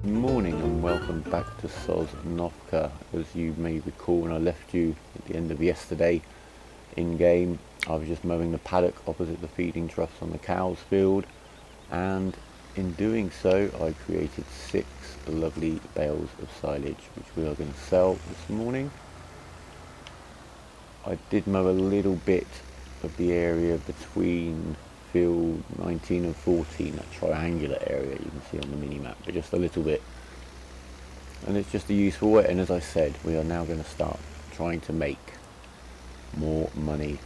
Morning and welcome back to Sosnovka. As you may recall, when I left you at the end of yesterday in game, I was just mowing the paddock opposite the feeding troughs on the cows field, and in doing so I created 6 lovely bales of silage which we are going to sell this morning. I did mow a little bit of the area between field 19 and 14, that triangular area you can see on the mini map, but just a little bit, and it's just a useful way. And as I said, we are now going to start trying to make more money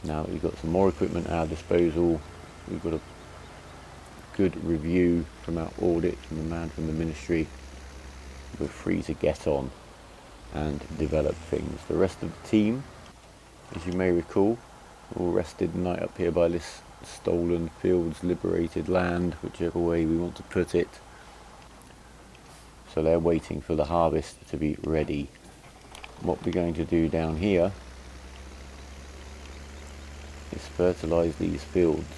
now that we've got some more equipment at our disposal. We've got a good review from our audit from the man from the ministry. We're free to get on and develop things. The rest of the team, as you may recall, all rested night up here by this stolen fields, liberated land, whichever way we want to put it. So they're waiting for the harvest to be ready. What we're going to do down here is fertilise these fields,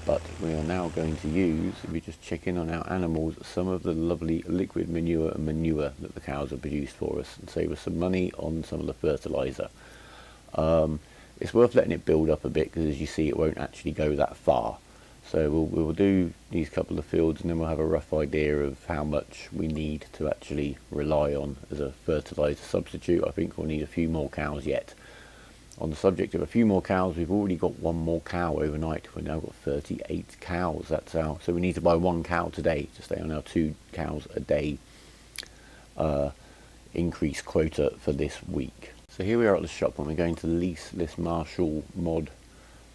but we are now going to use, if we just check in on our animals, some of the lovely liquid manure and manure that the cows have produced for us, and save us some money on some of the fertiliser. It's worth letting it build up a bit, because as you see it won't actually go that far. So we'll do these couple of fields and then we'll have a rough idea of how much we need to actually rely on as a fertiliser substitute. I think we'll need a few more cows yet. On the subject of a few more cows, we've already got 1 more cow overnight. We've now got 38 cows. That's our, so we need to buy 1 cow today to stay on our 2 cows a day increase quota for this week. So here we are at the shop and we're going to lease this Marshall mod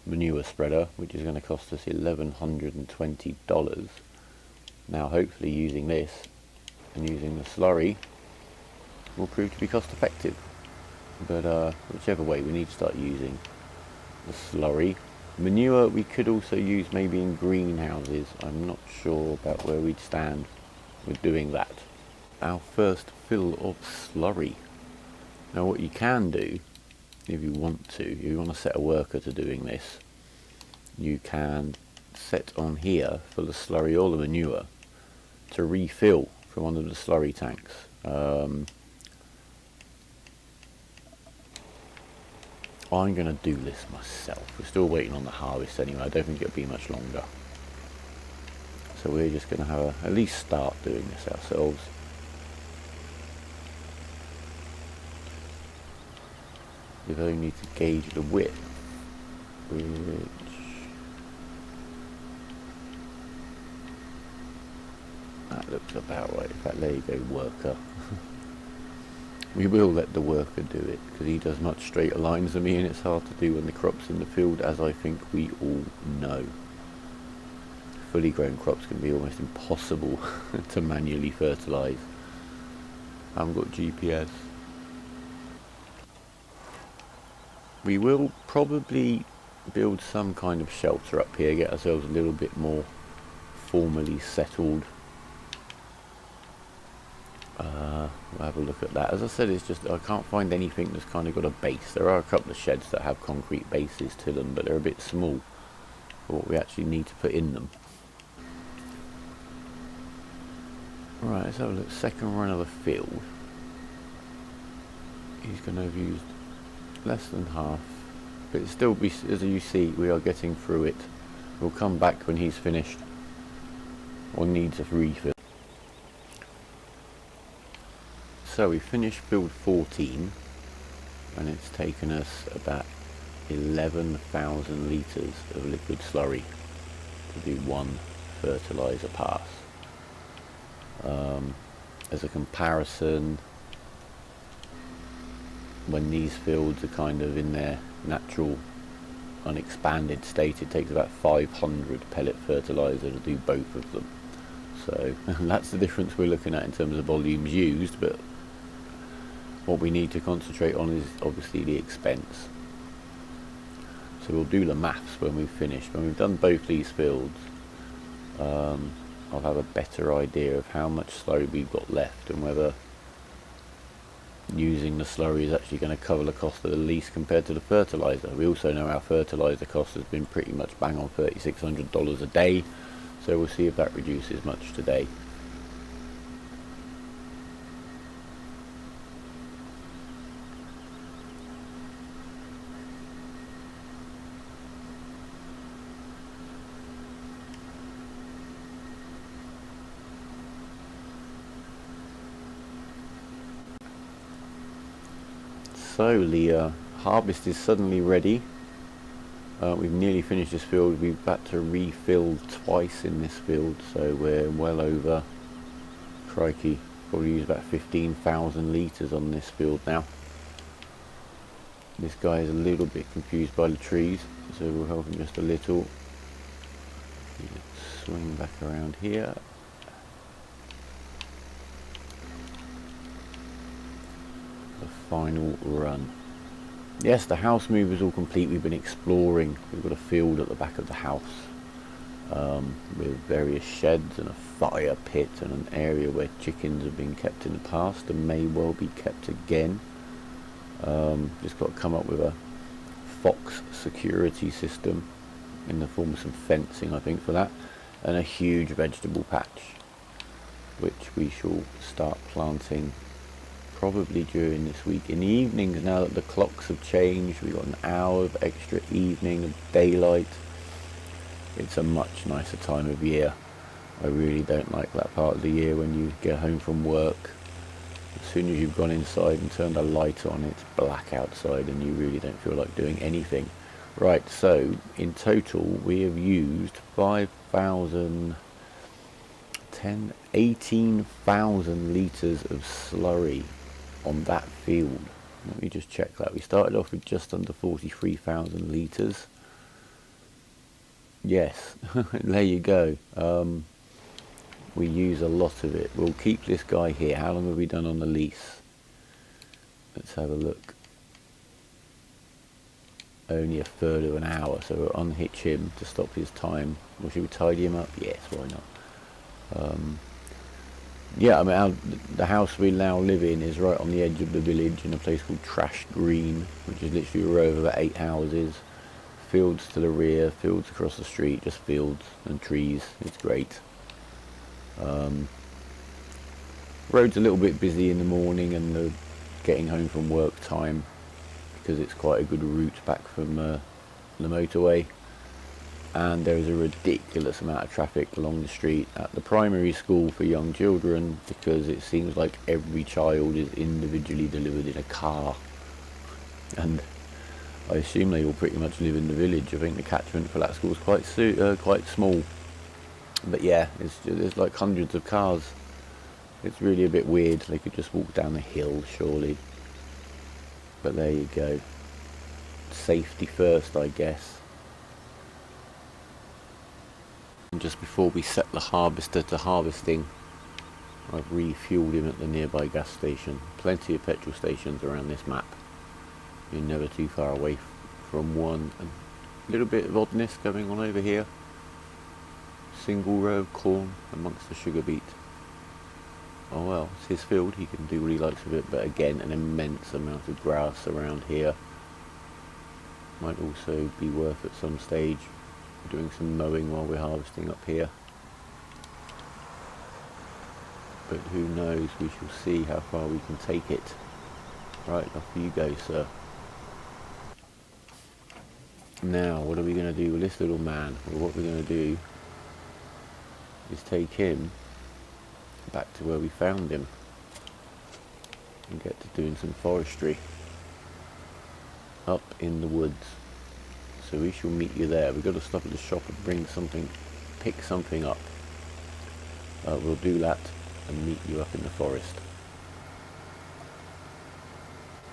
manure spreader, which is going to cost us $1,120. Now hopefully using this and using the slurry will prove to be cost effective, but whichever way, we need to start using the slurry. Manure we could also use maybe in greenhouses. I'm not sure about where we'd stand with doing that. Our first fill of slurry. Now what you can do, if you want to set a worker to doing this, you can set on here for the slurry or the manure to refill from one of the slurry tanks. I'm going to do this myself. We're still waiting on the harvest anyway. I don't think it'll be much longer. So we're just going to have at least start doing this ourselves. If I need to gauge the width, which that looks about right. In fact, there you go, worker. We will let the worker do it, because he does much straighter lines than me, and it's hard to do when the crop's in the field, as I think we all know. Fully grown crops can be almost impossible to manually fertilise. I haven't got GPS. We will probably build some kind of shelter up here, get ourselves a little bit more formally settled. We'll have a look at that. As I said, it's just I can't find anything that's kind of got a base. There are a couple of sheds that have concrete bases to them, but they're a bit small for what we actually need to put in them. Right, let's have a look. Second run of the field. He's going to have used less than half, but it still be, as you see, we are getting through it. We'll come back when he's finished or needs a refill. So we finished field 14 and it's taken us about 11,000 litres of liquid slurry to do 1 fertiliser pass. As a comparison, when these fields are kind of in their natural unexpanded state, it takes about 500 pellet fertiliser to do both of them. So that's the difference we're looking at in terms of volumes used, but what we need to concentrate on is obviously the expense. So we'll do the maths when we've finished. When we've done both these fields, I'll have a better idea of how much slurry we've got left and whether using the slurry is actually going to cover the cost of the lease compared to the fertilizer. We also know our fertilizer cost has been pretty much bang on $3,600 a day, so we'll see if that reduces much today. So the harvest is suddenly ready. We've nearly finished this field. We've had to refill twice in this field, so we're well over, crikey, probably use about 15,000 litres on this field now. This guy is a little bit confused by the trees, so we'll help him just a little. Swing back around here. Final run. Yes, the house move is all complete. We've been exploring. We've got a field at the back of the house with various sheds and a fire pit and an area where chickens have been kept in the past and may well be kept again. Just got to come up with a fox security system in the form of some fencing, I think, for that, and a huge vegetable patch which we shall start planting probably during this week in the evenings. Now that the clocks have changed, we've got an hour of extra evening of daylight. It's a much nicer time of year. I really don't like that part of the year when you get home from work. As soon as you've gone inside and turned the light on, it's black outside and you really don't feel like doing anything. Right, so in total we have used 18,000 litres of slurry on that field. Let me just check that. We started off with just under 43,000 litres. Yes, there you go. We use a lot of it. We'll keep this guy here. How long have we done on the lease? Let's have a look. Only a third of an hour, so we'll unhitch him to stop his time. Or should we tidy him up? Yes, why not? Yeah, I mean, the house we now live in is right on the edge of the village in a place called Trash Green, which is literally a row of about 8 houses. Fields to the rear, fields across the street, just fields and trees. It's great. Road's a little bit busy in the morning and the getting home from work time, because it's quite a good route back from the motorway. And there is a ridiculous amount of traffic along the street at the primary school for young children, because it seems like every child is individually delivered in a car, and I assume they all pretty much live in the village. I think the catchment for that school is quite small, but yeah, there's like hundreds of cars. It's really a bit weird. They could just walk down the hill surely, but there you go. Safety first, I guess. And just before we set the harvester to harvesting, I've refueled him at the nearby gas station. Plenty of petrol stations around this map. You're never too far away from one. And a little bit of oddness going on over here. Single row of corn amongst the sugar beet. Oh well, it's his field, he can do what he likes with it, but again, an immense amount of grass around here. Might also be worth at some stage doing some mowing while we're harvesting up here. But who knows, we shall see how far we can take it. Right, off you go, sir. Now, what are we going to do with this little man? Well, what we're going to do is take him back to where we found him and get to doing some forestry up in the woods. So we shall meet you there. We've got to stop at the shop and pick something up. We'll do that and meet you up in the forest.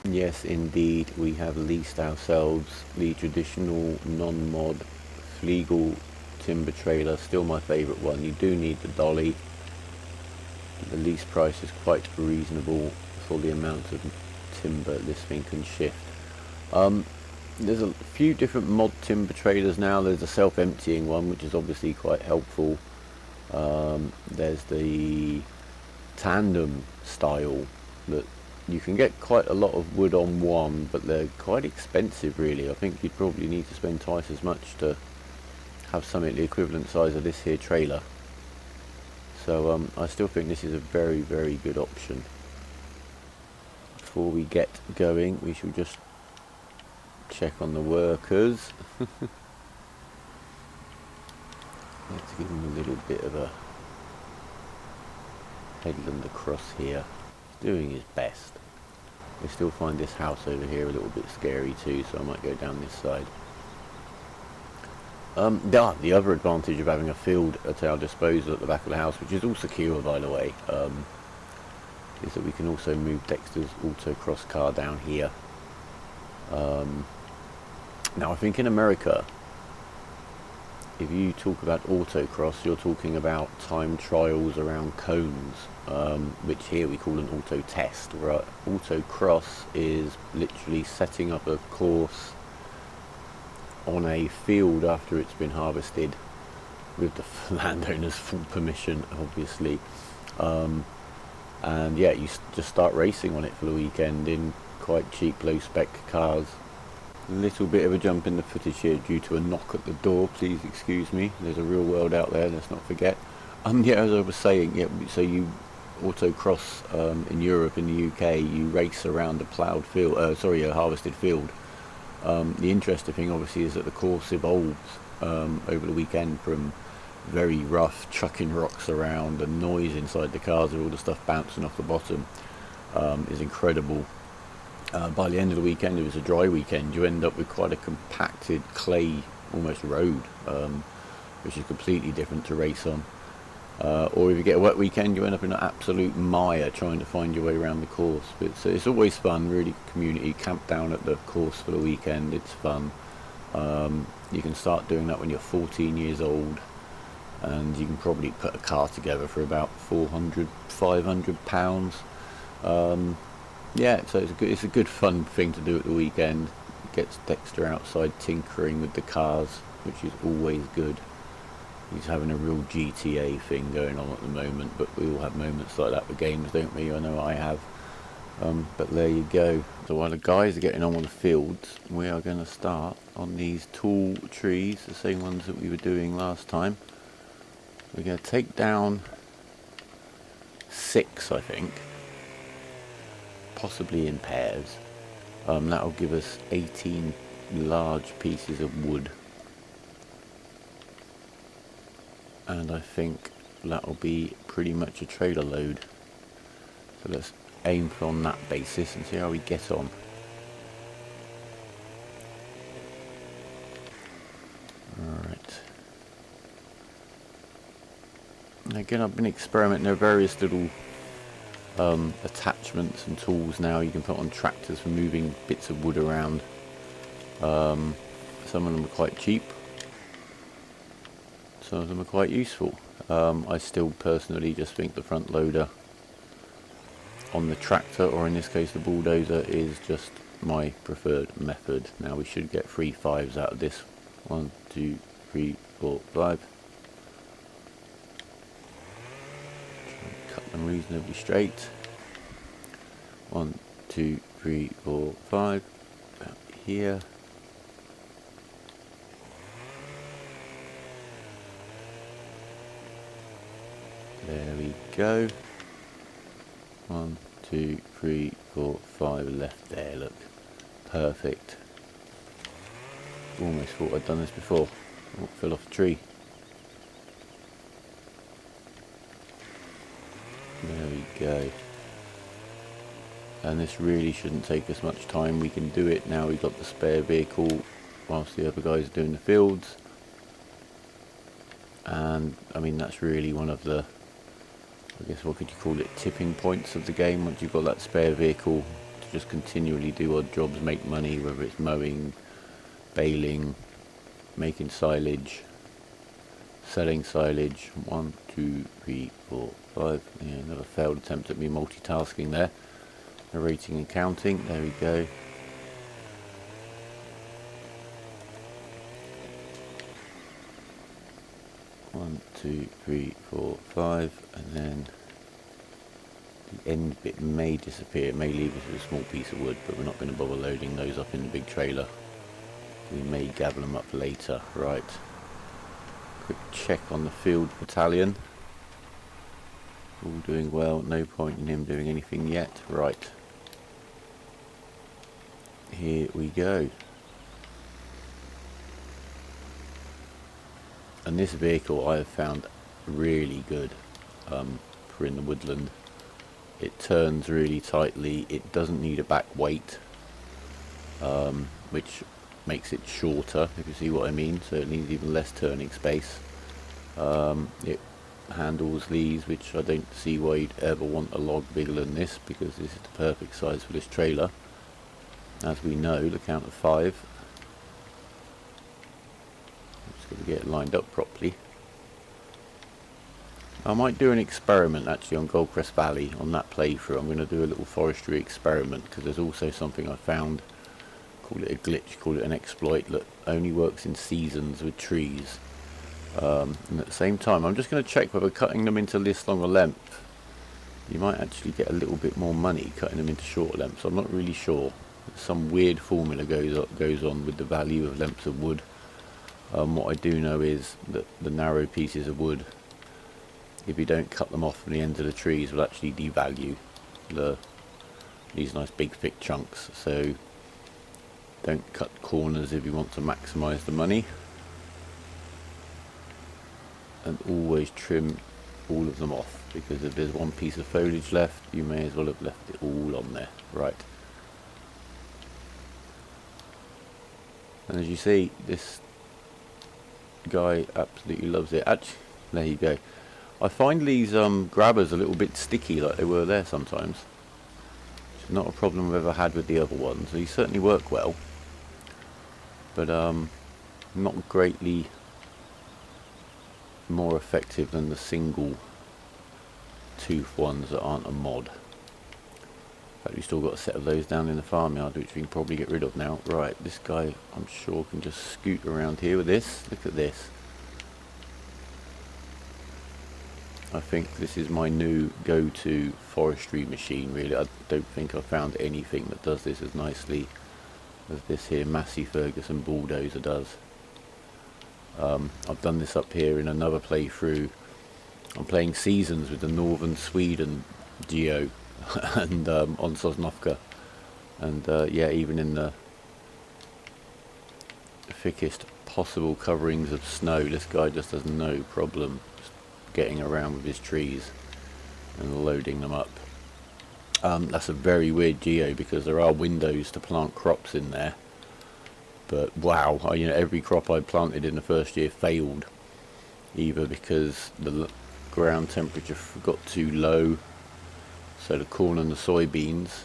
Yes, indeed, we have leased ourselves the traditional non-mod legal timber trailer. Still my favourite one. You do need the dolly. The lease price is quite reasonable for the amount of timber this thing can shift. There's a few different mod timber trailers now. There's a self-emptying one, which is obviously quite helpful. There's the tandem style that You can get quite a lot of wood on one, but they're quite expensive really. I think you'd probably need to spend twice as much to have something the equivalent size of this here trailer. So I still think this is a very, very good option. Before we get going, we shall just check on the workers. Let's give him a little bit of a headland across here. He's doing his best. I still find this house over here a little bit scary too, so I might go down this side. The other advantage of having a field at our disposal at the back of the house, which is all secure by the way, is that we can also move Dexter's autocross car down here. Now I think in America, if you talk about autocross, you're talking about time trials around cones, which here we call an auto test. Right? Autocross is literally setting up a course on a field after it's been harvested with the landowner's full permission, obviously. And yeah, you just start racing on it for the weekend in quite cheap, low spec cars. A little bit of a jump in the footage here due to a knock at the door, please excuse me. There's a real world out there, let's not forget. Yeah, as I was saying, yeah, so you autocross in Europe, in the UK, you race around a ploughed field, a harvested field. The interesting thing obviously is that the course evolves over the weekend from very rough, chucking rocks around, and noise inside the cars with all the stuff bouncing off the bottom is incredible. By the end of the weekend, it was a dry weekend, you end up with quite a compacted clay, almost road, which is completely different to race on. Or if you get a wet weekend, you end up in an absolute mire trying to find your way around the course. But it's always fun, really. Community camp down at the course for the weekend, it's fun. You can start doing that when you're 14 years old, and you can probably put a car together for about 400, 500 pounds. Yeah, so it's a good fun thing to do at the weekend. It gets Dexter outside tinkering with the cars, which is always good. He's having a real GTA thing going on at the moment, but we all have moments like that with games, don't we? I know I have. But there you go. So while the guys are getting on with the fields, we are going to start on these tall trees, the same ones that we were doing last time. We're going to take down 6, I think, possibly in pairs. That'll give us 18 large pieces of wood. And I think that'll be pretty much a trailer load. So let's aim for on that basis and see how we get on. Alright. Again, I've been experimenting. There are various little attachments and tools now you can put on tractors for moving bits of wood around. Some of them are quite cheap. Some of them are quite useful. I still personally just think the front loader on the tractor, or in this case the bulldozer, is just my preferred method. Now we should get 3 5s out of this. 1, 2, 3, 4, 5. Try and cut them reasonably straight. 1, 2, 3, 4, 5. About here. There we go. 1, 2, 3, 4, 5 left there, look. Perfect. Almost thought I'd done this before. Oh, fell off a tree. There we go. And this really shouldn't take us much time. We can do it now. We've got the spare vehicle whilst the other guys are doing the fields. And I mean, that's really one of the, I guess, what could you call it, tipping points of the game. Once you've got that spare vehicle to just continually do odd jobs, make money, whether it's mowing, baling, making silage, selling silage. 1, 2, 3, 4, 5. Yeah, another failed attempt at me multitasking there. Narrating and counting. There we go. One, 2, 3, 4, 5, and then The end bit may disappear, it may leave us with a small piece of wood, but we're not going to bother loading those up in the big trailer. We may gather them up later. Right. Quick check on the field battalion. All doing well, no point in him doing anything yet. Right. Here we go. And this vehicle I have found really good for in the woodland. It turns really tightly, it doesn't need a back weight, which makes it shorter, if you see what I mean, so it needs even less turning space. It handles these, which I don't see why you'd ever want a log bigger than this, because this is the perfect size for this trailer. As we know, the count of 5. Just got to get it lined up properly. I might do an experiment actually on Goldcrest Valley on that playthrough. I'm going to do a little forestry experiment, because there's also something I found, call it a glitch, call it an exploit, that only works in seasons with trees. And at the same time, I'm just going to check whether cutting them into this long a length, you might actually get a little bit more money cutting them into shorter lengths. I'm not really sure. Some weird formula goes on with the value of lengths of wood. What I do know is that the narrow pieces of wood, if you don't cut them off from the ends of the trees, will actually devalue these nice big thick chunks. So don't cut corners if you want to maximise the money, and always trim all of them off, because if there's one piece of foliage left, you may as well have left it all on there. Right. And as you see, this guy absolutely loves it. Actually, there you go. I find these grabbers a little bit sticky, like they were there sometimes. Which is not a problem I've ever had with the other ones. They certainly work well, but not greatly more effective than the single tooth ones that aren't a mod. In fact, we've still got a set of those down in the farmyard, which we can probably get rid of now. Right, this guy I'm sure can just scoot around here with this. Look at this. I think this is my new go-to forestry machine, really. I don't think I've found anything that does this as nicely as this here Massey Ferguson bulldozer does. I've done this up here in another playthrough. I'm playing Seasons with the Northern Sweden Geo and on Sosnovka, and yeah, even in the thickest possible coverings of snow, this guy just has no problem getting around with his trees and loading them up. That's a very weird geo, because there are windows to plant crops in there, but wow, you know, every crop I planted in the first year failed, either because the ground temperature got too low, so the corn and the soybeans,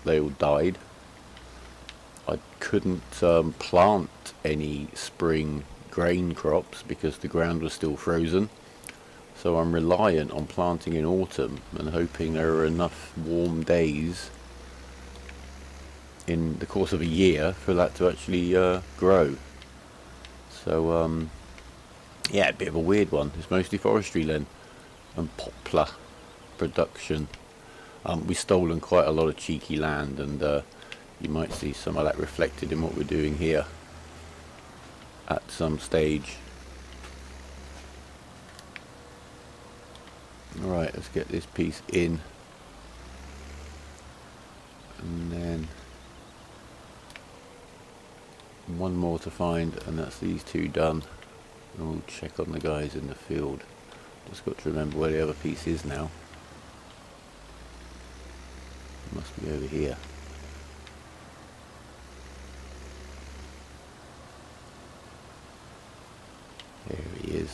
they all died. I couldn't plant any spring grain crops because the ground was still frozen, so I'm reliant on planting in autumn and hoping there are enough warm days in the course of a year for that to actually grow. So yeah, a bit of a weird one. It's mostly forestry then, and poplar production. We've stolen quite a lot of cheeky land, and you might see some of that reflected in what we're doing here at some stage. Alright, let's get this piece in, and then one more to find, and that's these two done, and we'll check on the guys in the field. Just got to remember where the other piece is now. It must be over here. There he is.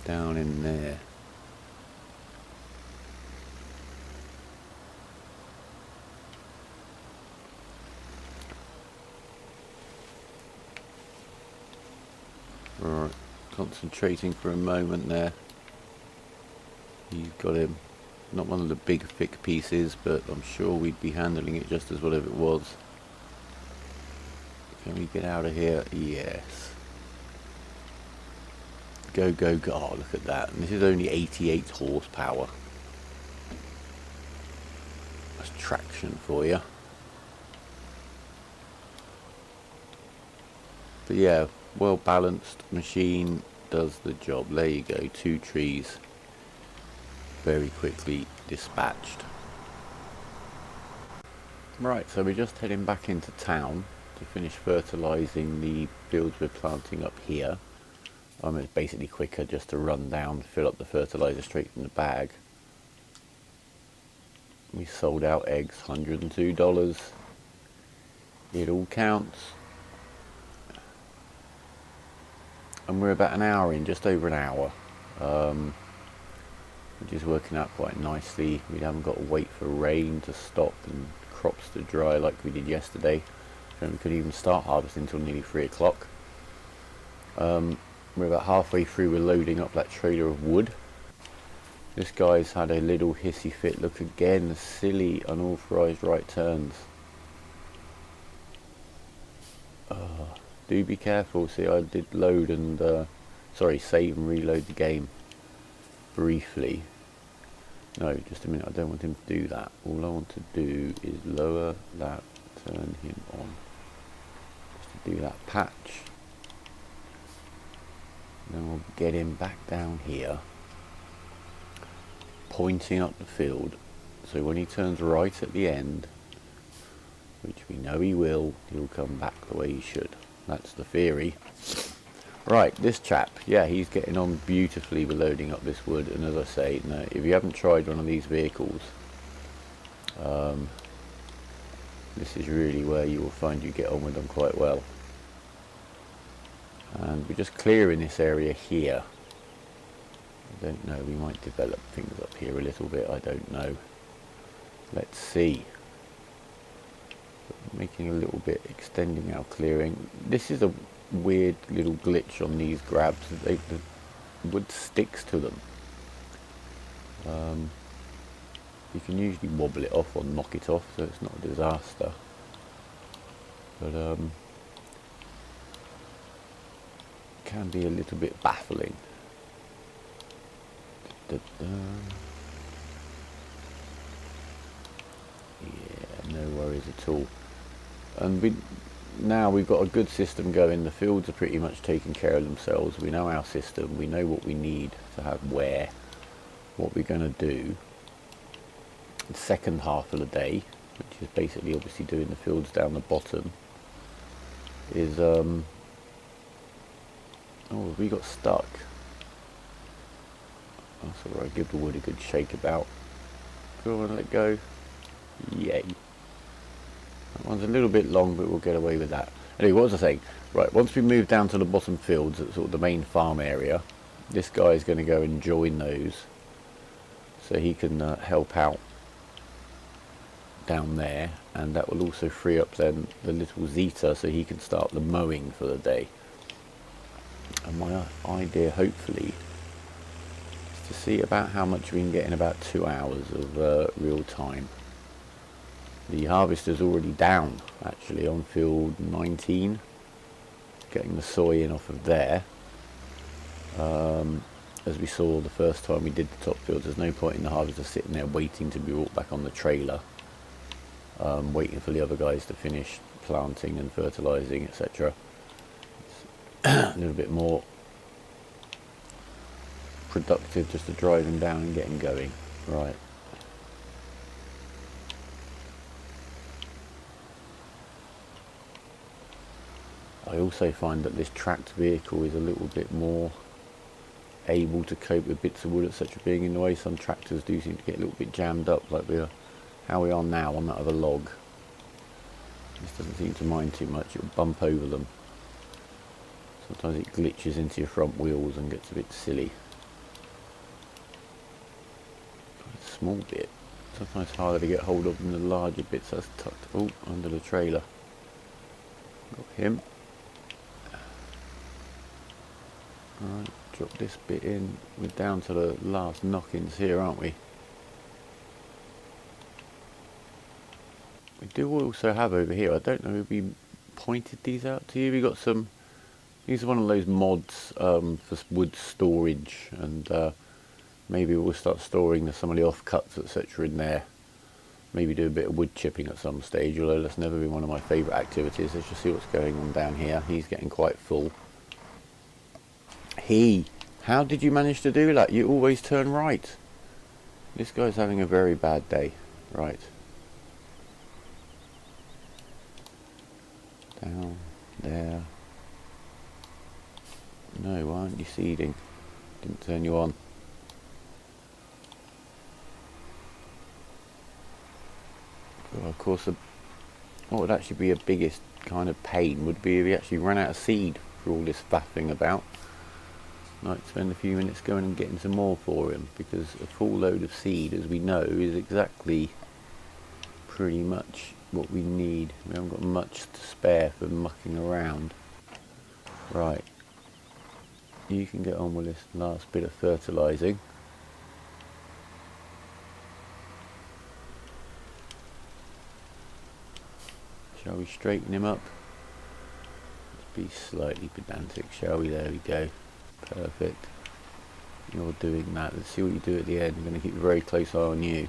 Down in there. Right, concentrating for a moment there. You've got him. Not one of the big thick pieces, but I'm sure we'd be handling it just as well if it was. Can we get out of here? Yes. Go, go, go. Oh, look at that. And this is only 88 horsepower. That's traction for you. But yeah, well balanced machine, does the job. There you go, 2 trees. Very quickly dispatched. Right, so we're just heading back into town to finish fertilising the fields we're planting up here. It's basically quicker just to run down, fill up the fertiliser straight from the bag. We sold out eggs, $102. It all counts. And we're about an hour in, just over an hour. Which is working out quite nicely. We haven't got to wait for rain to stop and crops to dry like we did yesterday. So we couldn't even start harvesting until nearly 3 o'clock. We're about halfway through, we're loading up that trailer of wood. This guy's had a little hissy fit. Look again, the silly unauthorised right turns. Do be careful. See, I did load and, save and reload the game briefly. No, just a minute, I don't want him to do that. All I want to do is lower that, turn him on. Just to do that patch. Then we'll get him back down here, pointing up the field, so when he turns right at the end, which we know he will, he'll come back the way he should. That's the theory. Right, this chap, yeah, he's getting on beautifully with loading up this wood, and as I say, no, if you haven't tried one of these vehicles, this is really where you will find you get on with them quite well. And we're just clearing this area here. I don't know, we might develop things up here a little bit, I don't know. Let's see. Making a little bit, extending our clearing. This is a weird little glitch on these grabs. The wood sticks to them. You can usually wobble it off or knock it off, so it's not a disaster. But can be a little bit baffling. Yeah, no worries at all. And now we've got a good system going. The fields are pretty much taking care of themselves. We know our system. We know what we need to have where. What we're going to do the second half of the day, which is basically obviously doing the fields down the bottom, is oh, we got stuck. That's alright, give the wood a good shake about. Go on, let go. Yay. That one's a little bit long, but we'll get away with that. Anyway, what was I saying? Right, once we move down to the bottom fields, at sort of the main farm area, this guy is going to go and join those, so he can help out down there, and that will also free up then the little Zeta, so he can start the mowing for the day. And my idea, hopefully, is to see about how much we can get in about 2 hours of real time. The harvester's already down, actually, on field 19. Getting the soy in off of there. As we saw the first time we did the top fields, there's no point in the harvester sitting there waiting to be brought back on the trailer. Waiting for the other guys to finish planting and fertilising, etc. A little bit more productive just to drive him down and get him going. Right. I also find that this tracked vehicle is a little bit more able to cope with bits of wood, etc. being in the way. Some tractors do seem to get a little bit jammed up, like how we are now on that other log. This doesn't seem to mind too much. It'll bump over them. Sometimes it glitches into your front wheels and gets a bit silly. A small bit. Sometimes harder to get hold of than the larger bits that's tucked under the trailer. Got him. Alright, drop this bit in. We're down to the last knock-ins here, aren't we? We do also have over here, I don't know if we pointed these out to you, we got some These are one of those mods for wood storage, and maybe we'll start storing some of the offcuts, etc. in there. Maybe do a bit of wood chipping at some stage, although that's never been one of my favourite activities. Let's just see what's going on down here. He's getting quite full. How did you manage to do that? You always turn right. This guy's having a very bad day. Right. Down there. No, why aren't you seeding? Didn't turn you on. Well, of course, what would actually be a biggest kind of pain would be if he actually ran out of seed for all this faffing about. I'd spend a few minutes going and getting some more for him, because a full load of seed, as we know, is exactly pretty much what we need. We haven't got much to spare for mucking around. Right, you can get on with this last bit of fertilising. Shall we straighten him up? Let's be slightly pedantic, shall we? There we go. Perfect. You're doing that. Let's see what you do at the end. I'm going to keep a very close eye on you.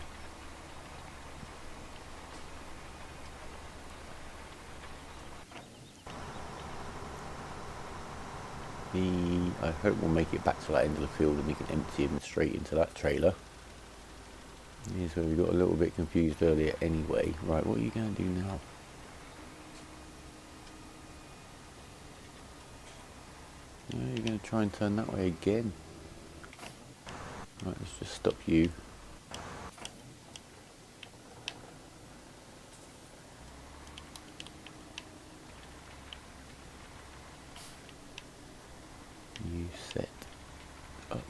I hope we'll make it back to that end of the field and we can empty him straight into that trailer. Here's where we got a little bit confused earlier anyway. Right, what are you going to do now? You're going to try and turn that way again. Right, let's just stop you. You set up.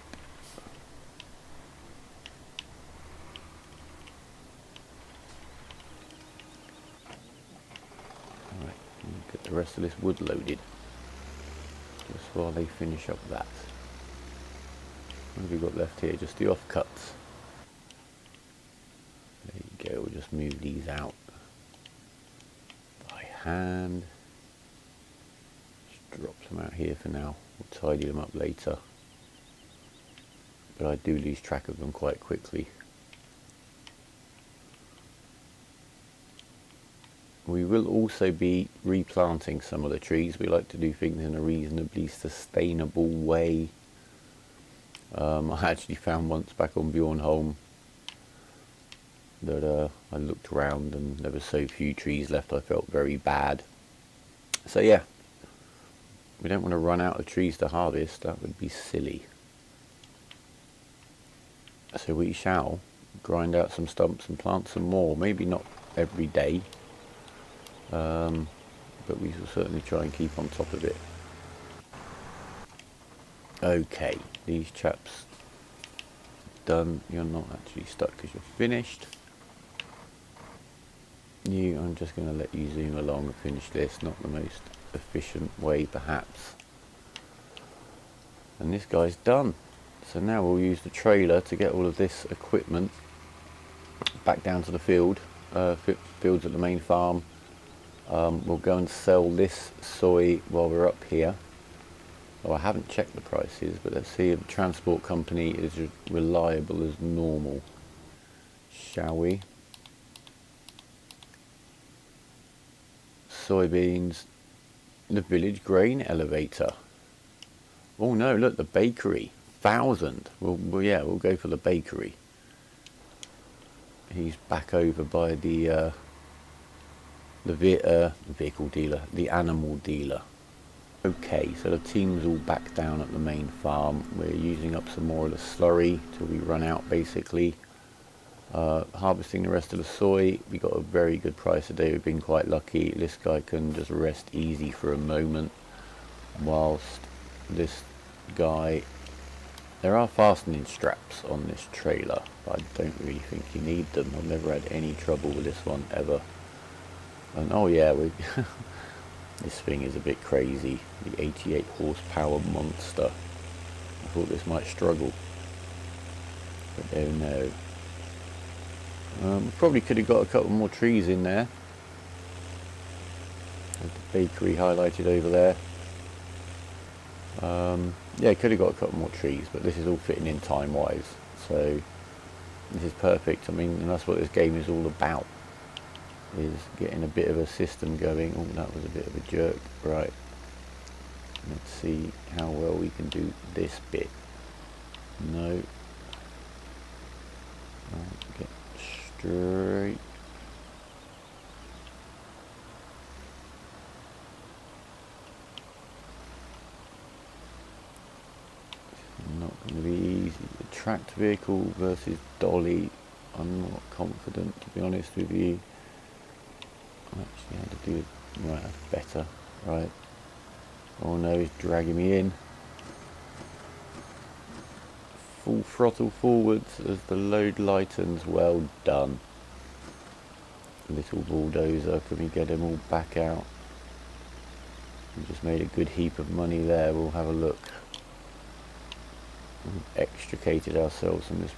Alright, get the rest of this wood loaded. Just while they finish up that. What have we got left here? Just the offcuts. There you go, we'll just move these out by hand. Just drop them out here for now. We'll tidy them up later. But I do lose track of them quite quickly. We will also be replanting some of the trees. We like to do things in a reasonably sustainable way. I actually found once back on Bjornholm that I looked around and there were so few trees left, I felt very bad. So yeah, we don't want to run out of trees to harvest. That would be silly. So we shall grind out some stumps and plant some more. Maybe not every day. But we will certainly try and keep on top of it. Okay, these chaps done. You're not actually stuck because you're finished. I'm just going to let you zoom along and finish this. Not the most efficient way perhaps. And this guy's done. So now we'll use the trailer to get all of this equipment back down to the fields at the main farm. We'll go and sell this soy while we're up here. Oh, I haven't checked the prices, but let's see if the transport company is reliable as normal. Shall we? Soybeans. The village grain elevator. Oh no, look, the bakery. 1,000. Yeah, we'll go for the bakery. He's back over by the vehicle dealer, the animal dealer. Okay, so the team's all back down at the main farm. We're using up some more of the slurry till we run out basically. Harvesting the rest of the soy. We got a very good price today. We've been quite lucky. This guy can just rest easy for a moment whilst this guy... There are fastening straps on this trailer, but I don't really think you need them. I've never had any trouble with this one ever. And oh yeah, this thing is a bit crazy. The 88 horsepower monster. I thought this might struggle, but oh no. Probably could have got a couple more trees in there. There's the bakery highlighted over there. Yeah, could have got a couple more trees, but this is all fitting in time-wise, so this is perfect. I mean, and that's what this game is all about, is getting a bit of a system going. Oh, that was a bit of a jerk. Right, let's see how well we can do this bit. No. Right, get straight. Not going to be easy. The tracked vehicle versus dolly, I'm not confident, to be honest with you. I actually had to do it right, that's better. Right. Oh no, he's dragging me in. Full throttle forwards as the load lightens. Well done. Little bulldozer, can we get them all back out? We just made a good heap of money there. We'll have a look. We've extricated ourselves from this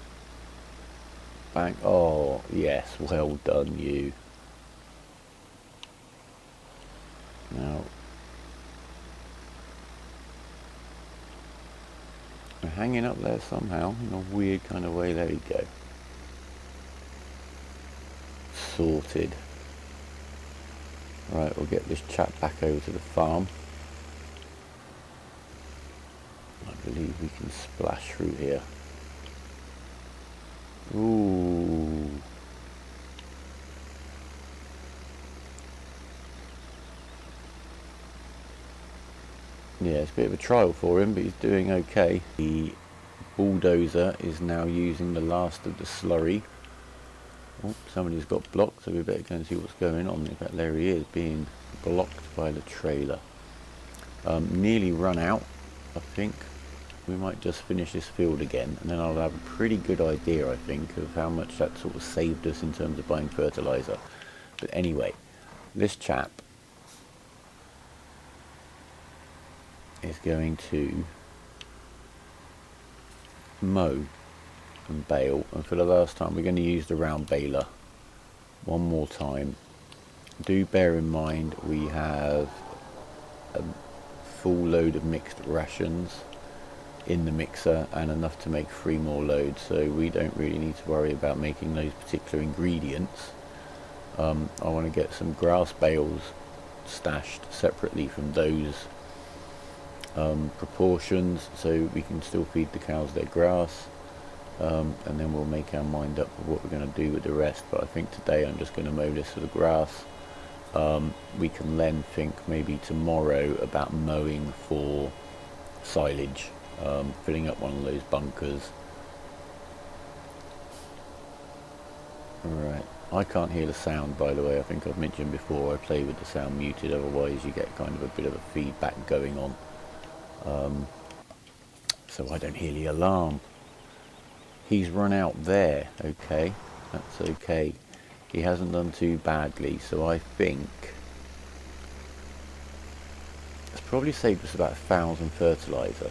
bank. Oh yes, well done you. Now we're hanging up there somehow in a weird kind of way. There we go. Sorted. Right, we'll get this chap back over to the farm. I believe we can splash through here. Ooh. Yeah, it's a bit of a trial for him, but he's doing okay. The bulldozer is now using the last of the slurry. Oh, somebody's got blocked, so we better go and see what's going on. In fact, there he is, being blocked by the trailer. Nearly run out, I think. We might just finish this field again, and then I'll have a pretty good idea, I think, of how much that sort of saved us in terms of buying fertilizer. But anyway, this chap is going to mow and bale, and for the last time we're going to use the round baler one more time. Do bear in mind we have a full load of mixed rations in the mixer and enough to make 3 more loads, so we don't really need to worry about making those particular ingredients. I want to get some grass bales stashed separately from those proportions, so we can still feed the cows their grass, and then we'll make our mind up of what we're going to do with the rest. But I think today I'm just going to mow this for the grass. We can then think maybe tomorrow about mowing for silage, filling up one of those bunkers. Alright, I can't hear the sound, by the way. I think I've mentioned before I play with the sound muted, otherwise you get kind of a bit of a feedback going on. So I don't hear the alarm. He's run out there. Okay, that's okay. He hasn't done too badly, so I think it's probably saved us about 1,000 fertilizer.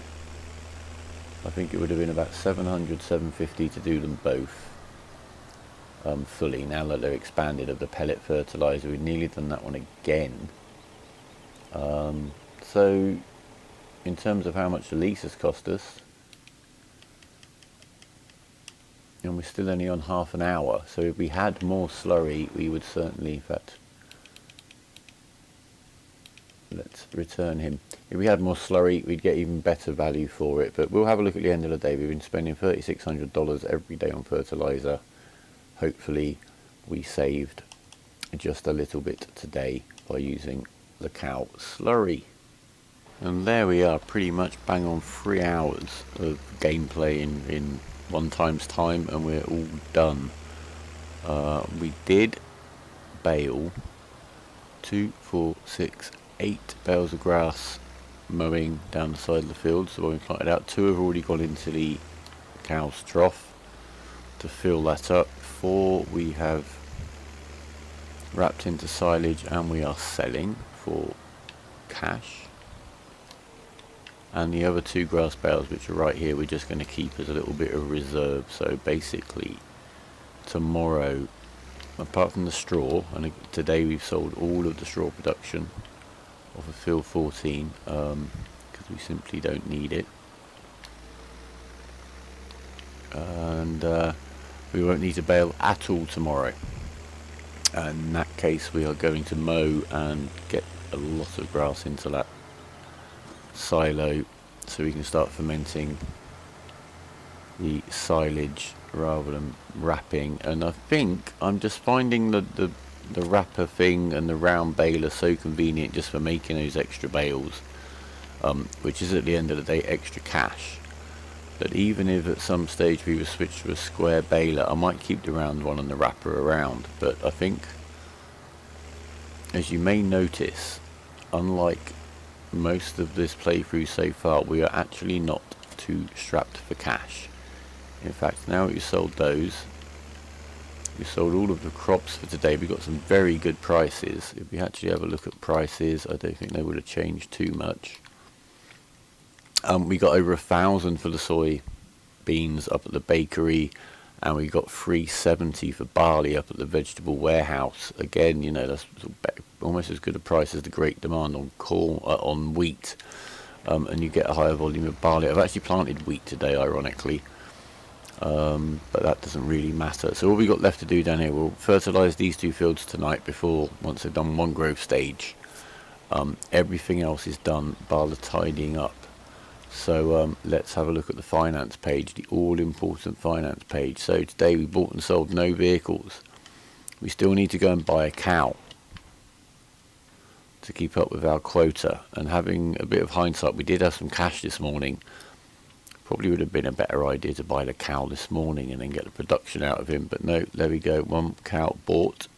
I think it would have been about 700, 750 to do them both fully. Now that they're expanded of the pellet fertilizer, we've nearly done that one again. So in terms of how much the lease has cost us, and we're still only on half an hour, so if we had more slurry we would certainly, in fact, let's return him. If we had more slurry we'd get even better value for it, but we'll have a look at the end of the day. We've been spending $3,600 every day on fertilizer. Hopefully we saved just a little bit today by using the cow slurry. And there we are, pretty much bang on 3 hours of gameplay in one time's time, and we're all done. We did bale 2, 4, 6, 8 bales of grass mowing down the side of the field, so when we plotted out, 2 have already gone into the cow's trough to fill that up. 4 we have wrapped into silage and we are selling for cash. And the other 2 grass bales, which are right here, we're just going to keep as a little bit of reserve. So basically tomorrow, apart from the straw, and today we've sold all of the straw production off of field 14, because because we simply don't need it. And we won't need to bale at all tomorrow. And in that case we are going to mow and get a lot of grass into that silo so we can start fermenting the silage rather than wrapping. And I think I'm just finding the wrapper thing and the round baler so convenient just for making those extra bales, which is at the end of the day extra cash. But even if at some stage we were switched to a square baler, I might keep the round one and the wrapper around. But I think, as you may notice, unlike most of this playthrough so far, we are actually not too strapped for cash. In fact, now we've sold those, we sold all of the crops for today, we got some very good prices. If we actually have a look at prices, I don't think they would have changed too much. We got over 1,000 for the soy beans up at the bakery, and we got 370 for barley up at the vegetable warehouse. Again, you know, that's almost as good a price as the great demand on corn, on wheat, and you get a higher volume of barley. I've actually planted wheat today, ironically, but that doesn't really matter. So all we got left to do down here, we'll fertilise these two fields tonight once they've done one growth stage. Everything else is done bar the tidying up. So let's have a look at the finance page, the all-important finance page. So today we bought and sold no vehicles. We still need to go and buy a cow to keep up with our quota. And having a bit of hindsight, we did have some cash this morning. Probably would have been a better idea to buy the cow this morning and then get the production out of him. But no, there we go, one cow bought.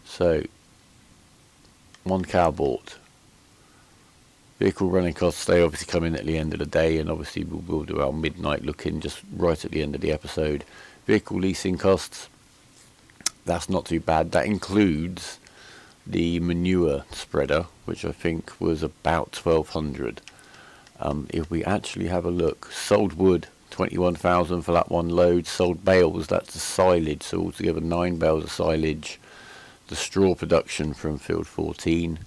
So, one cow bought. Vehicle running costs, they obviously come in at the end of the day, and obviously we'll do our midnight look-in just right at the end of the episode. Vehicle leasing costs, that's not too bad. That includes the manure spreader, which I think was about 1,200. If we actually have a look, sold wood, 21,000 for that one load. Sold bales, that's the silage, so altogether 9 bales of silage. The straw production from field 14.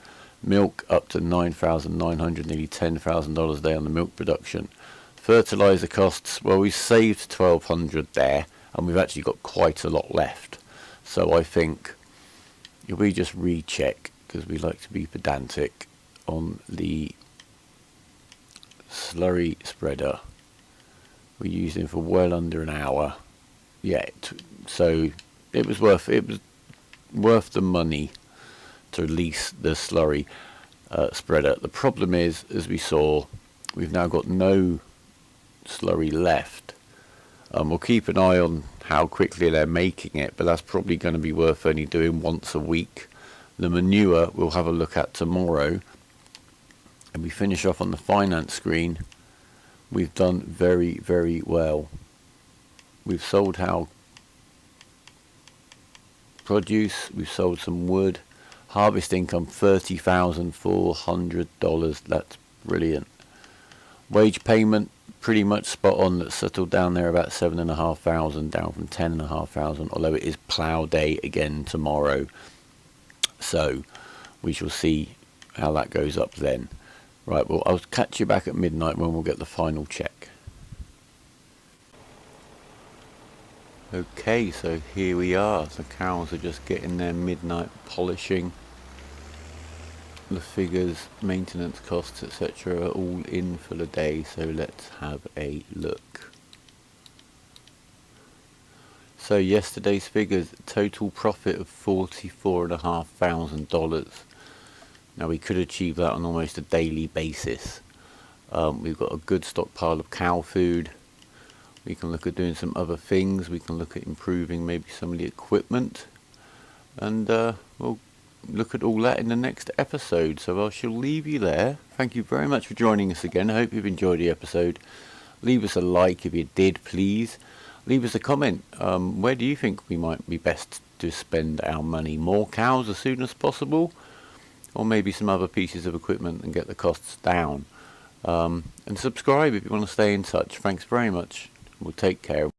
Milk up to 9,900, nearly $10,000 a day on the milk production. Fertilizer costs, well, we saved 1,200 there, and we've actually got quite a lot left. So I think if we just recheck, because we like to be pedantic, on the slurry spreader, we used him for well under an hour. Yeah, so it was worth the money to lease the slurry spreader. The problem is, as we saw, we've now got no slurry left. We'll keep an eye on how quickly they're making it, but that's probably going to be worth only doing once a week. The manure we'll have a look at tomorrow. And we finish off on the finance screen. We've done very, very well. We've sold our produce, we've sold some wood. Harvest income $30,400. That's brilliant. Wage payment pretty much spot on. That's settled down there about 7,500, down from 10,500. Although it is plough day again tomorrow, so we shall see how that goes up then. Right. Well, I'll catch you back at midnight when we'll get the final check. Okay, so here we are. The cows are just getting their midnight polishing. The figures, maintenance costs, etc. are all in for the day, so let's have a look. So yesterday's figures, total profit of $44,500. Now we could achieve that on almost a daily basis. We've got a good stockpile of cow food. We can look at doing some other things. We can look at improving maybe some of the equipment. And we'll look at all that in the next episode. So I shall leave you there. Thank you very much for joining us again. I hope you've enjoyed the episode. Leave us a like if you did, please. Leave us a comment. Where do you think we might be best to spend our money? More cows as soon as possible? Or maybe some other pieces of equipment and get the costs down? And subscribe if you want to stay in touch. Thanks very much. We'll take care.